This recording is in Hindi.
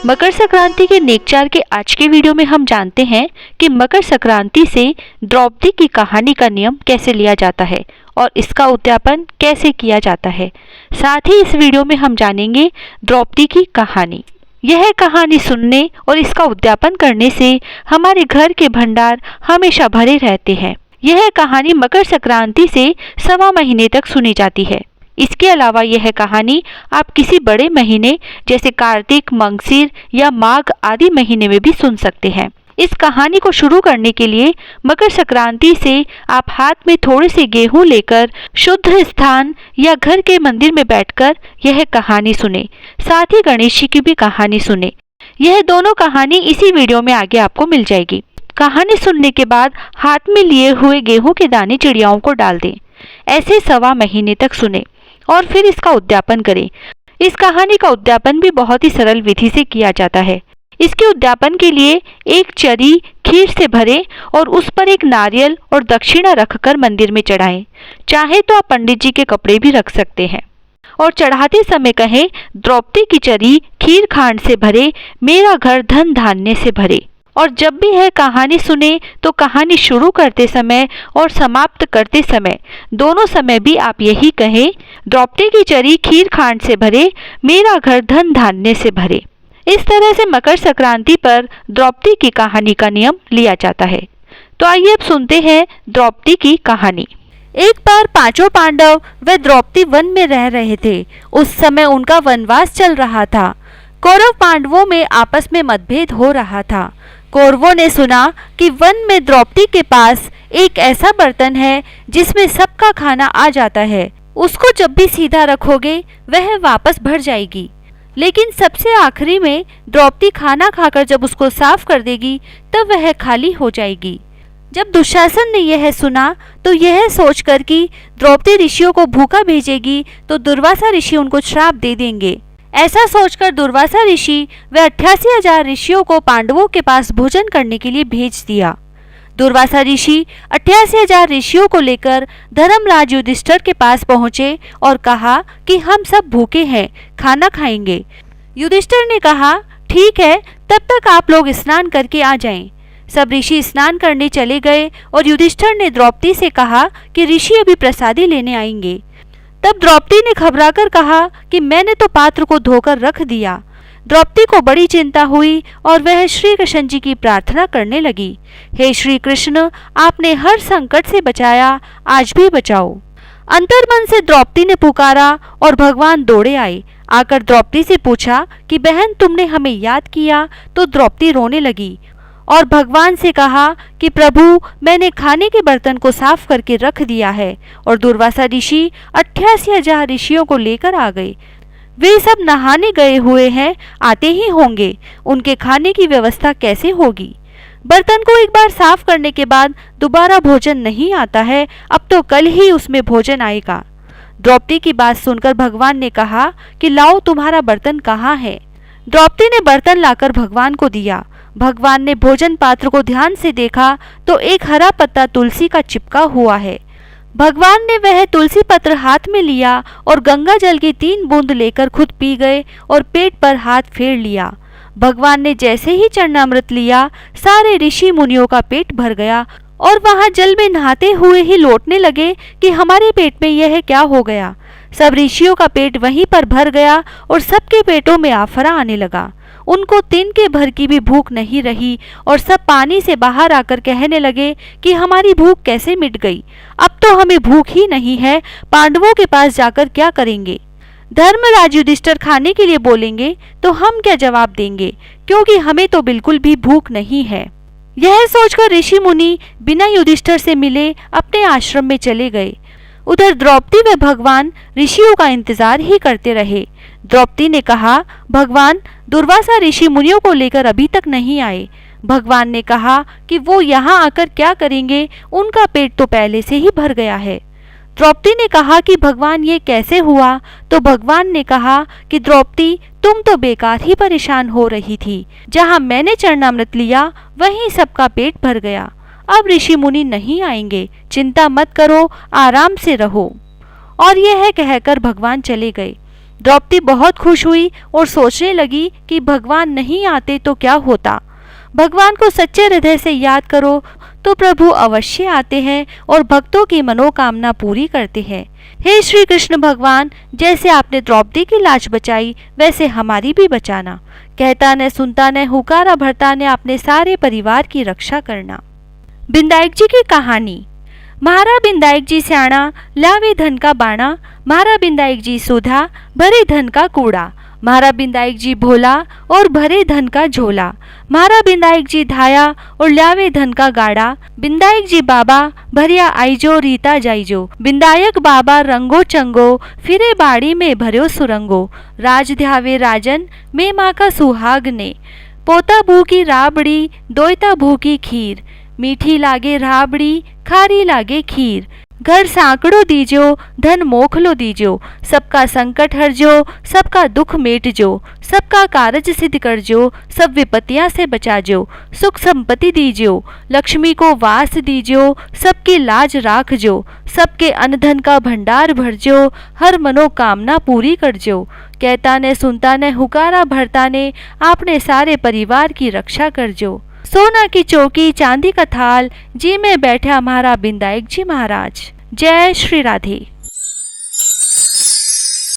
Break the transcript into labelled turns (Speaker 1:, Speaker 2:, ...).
Speaker 1: मकर संक्रांति के नेकचार के आज के वीडियो में हम जानते हैं कि मकर संक्रांति से द्रौपदी की कहानी का नियम कैसे लिया जाता है और इसका उद्यापन कैसे किया जाता है। साथ ही इस वीडियो में हम जानेंगे द्रौपदी की कहानी। यह कहानी सुनने और इसका उद्यापन करने से हमारे घर के भंडार हमेशा भरे रहते हैं। यह कहानी मकर संक्रांति से सवा महीने तक सुनी जाती है। इसके अलावा यह कहानी आप किसी बड़े महीने जैसे कार्तिक, मंगशीर या माघ आदि महीने में भी सुन सकते हैं। इस कहानी को शुरू करने के लिए मकर संक्रांति से आप हाथ में थोड़े से गेहूं लेकर शुद्ध स्थान या घर के मंदिर में बैठकर यह कहानी सुने। साथ ही गणेश जी की भी कहानी सुने। यह दोनों कहानी इसी वीडियो में आगे आपको मिल जाएगी। कहानी सुनने के बाद हाथ में लिए हुए गेहूं के दाने चिड़ियाओं को डाल दें। ऐसे सवा महीने तक सुने और फिर इसका उद्यापन करें। इस कहानी का उद्यापन भी बहुत ही सरल विधि से किया जाता है। इसके उद्यापन के लिए एक चरी खीर से भरें और उस पर एक नारियल और दक्षिणा रखकर मंदिर में चढ़ाएं। चाहे तो आप पंडित जी के कपड़े भी रख सकते हैं और चढ़ाते समय कहें, द्रौपदी की चरी खीर खांड से भरे, मेरा घर धन धान्य से भरे। और जब भी यह कहानी सुने तो कहानी शुरू करते समय और समाप्त करते समय दोनों समय भी आप यही कहें, द्रौपदी की चरी खीर खांड से भरे, मेरा घर धन धान्य से भरे। इस तरह से मकर संक्रांति पर द्रौपदी की कहानी का नियम लिया जाता है। तो आइए अब सुनते हैं द्रौपदी की कहानी। एक बार पांचों पांडव व द्रौपदी वन में रह रहे थे। उस समय उनका वनवास चल रहा था। कौरव पांडवों में आपस में मतभेद हो रहा था। कौरवों ने सुना कि वन में द्रौपदी के पास एक ऐसा बर्तन है जिसमें सबका खाना आ जाता है। उसको जब भी सीधा रखोगे वह वापस भर जाएगी, लेकिन सबसे आखिरी में द्रौपदी खाना खाकर जब उसको साफ कर देगी तब वह खाली हो जाएगी। जब दुशासन ने यह सुना तो यह सोचकर कि द्रौपदी ऋषियों को भूखा भेजेगी तो दुर्वासा ऋषि उनको श्राप दे देंगे। ऐसा सोचकर दुर्वासा ऋषि व 88,000 ऋषियों को पांडवों के पास भोजन करने के लिए भेज दिया। दुर्वासा ऋषि 88,000 ऋषियों को लेकर धर्मराज युधिष्ठिर के पास पहुंचे और कहा कि हम सब भूखे हैं, खाना खाएंगे। युधिष्ठिर ने कहा, ठीक है, तब तक आप लोग स्नान करके आ जाएं। सब ऋषि स्नान करने चले गए और युधिष्ठिर ने द्रौपदी से कहा कि ऋषि अभी प्रसादी लेने आएंगे। तब द्रौपदी ने घबराकर कहा कि मैंने तो पात्र को धोकर रख दिया। द्रौपदी को बड़ी चिंता हुई और वह श्री कृष्ण जी की प्रार्थना करने लगी, हे श्री कृष्ण, आपने हर संकट से बचाया, आज भी बचाओ। अंतर्मन से द्रौपदी ने पुकारा और भगवान दौड़े आए। आकर द्रौपदी से पूछा कि बहन, तुमने हमें याद किया? तो द्रौपदी रोने लगी और भगवान से कहा कि प्रभु, मैंने खाने के बर्तन को साफ करके रख दिया है। और दुर्वासा ऋषि 88,000 ऋषियों को लेकर आ गए। वे सब नहाने गए हुए हैं, आते ही होंगे। उनके खाने की व्यवस्था कैसे होगी? बर्तन को एक बार साफ करने के बाद दोबारा भोजन नहीं आता है, अब तो कल ही उसमें भोजन आएगा। द्रौपदी की बात सुनकर भगवान ने कहा कि लाओ, तुम्हारा बर्तन कहाँ है? द्रौपदी ने बर्तन लाकर भगवान को दिया। भगवान ने भोजन पात्र को ध्यान से देखा तो एक हरा पत्ता तुलसी का चिपका हुआ है। भगवान ने वह तुलसी पत्र हाथ में लिया और गंगा जल की 3 बूंद लेकर खुद पी गए और पेट पर हाथ फेर लिया। भगवान ने जैसे ही चरणामृत लिया, सारे ऋषि मुनियों का पेट भर गया और वहां जल में नहाते हुए ही लौटने लगे कि हमारे पेट में यह क्या हो गया। सब ऋषियों का पेट वहीं पर भर गया और सबके पेटों में आफरा आने लगा। उनको तिनके भर की भी भूख नहीं रही और सब पानी से बाहर आकर कहने लगे कि हमारी भूख कैसे मिट गई, अब तो हमें भूख ही नहीं है, पांडवों के पास जाकर क्या करेंगे? धर्मराज युधिष्ठिर खाने के लिए बोलेंगे तो हम क्या जवाब देंगे, क्योंकि हमें तो बिल्कुल भी भूख नहीं है। यह सोचकर ऋषि मुनि बिना युधिष्ठिर से मिले अपने आश्रम में चले गए। उधर द्रौपदी व भगवान ऋषियों का इंतजार ही करते रहे। द्रौपदी ने कहा, भगवान, दुर्वासा ऋषि मुनियों को लेकर अभी तक नहीं आए। भगवान ने कहा कि वो यहाँ आकर क्या करेंगे, उनका पेट तो पहले से ही भर गया है। द्रौपदी ने कहा कि भगवान, ये कैसे हुआ? तो भगवान ने कहा कि द्रौपदी, तुम तो बेकार ही परेशान हो रही थी। जहाँ मैंने चरणामृत लिया वहीं सबका पेट भर गया। अब ऋषि मुनि नहीं आएंगे, चिंता मत करो, आराम से रहो। और यह कहकर भगवान चले गए। द्रौपदी बहुत खुश हुई और सोचने लगी कि भगवान नहीं आते तो क्या होता। भगवान को सच्चे हृदय से याद करो तो प्रभु अवश्य आते हैं और भक्तों की मनोकामना पूरी करते हैं। हे श्री कृष्ण भगवान, जैसे आपने द्रौपदी की लाज बचाई वैसे हमारी भी बचाना। कहता न सुनता न हुकारा भरता ने अपने सारे परिवार की रक्षा करना। बिंदायक जी की कहानी। महारा बिंदायक जी स्याणा, लावे धन का बाणा। महारा बिंदायक जी सुधा, भरे धन का कूड़ा। महारा बिंदायक जी भोला और भरे धन का झोला। महारा बिंदायक जी धाया और लावे धन का गाड़ा। बिंदायक जी बाबा, भरिया आईजो रीता जाइजो। बिंदायक बाबा रंगो चंगो, फिरे बाड़ी में भर्यो सुरंगो। राज ध्यावे राजन, में माँ का सुहाग ने। पोता भू की राबड़ी, दोयता भू की खीर। मीठी लागे राबड़ी, खारी लागे खीर। घर सांकड़ो दीजो, धन मोखलो दीजो। सबका संकट हरजो, सबका दुख मेटजो। सबका कारज सिद्ध करजो, सब विपत्तियां से बचाजो। सुख संपत्ति दीजो, लक्ष्मी को वास दीजो। सबकी लाज राखजो, सबके अन्न धन का भंडार भरजो। हर मनोकामना पूरी करजो। कहता ने सुनता ने हुकारा भरता ने, आपने सारे परिवार की रक्षा करजो। सोना की चौकी चांदी का थाल, जी में बैठा महारा बिंदायक जी महाराज। जय श्री राधे।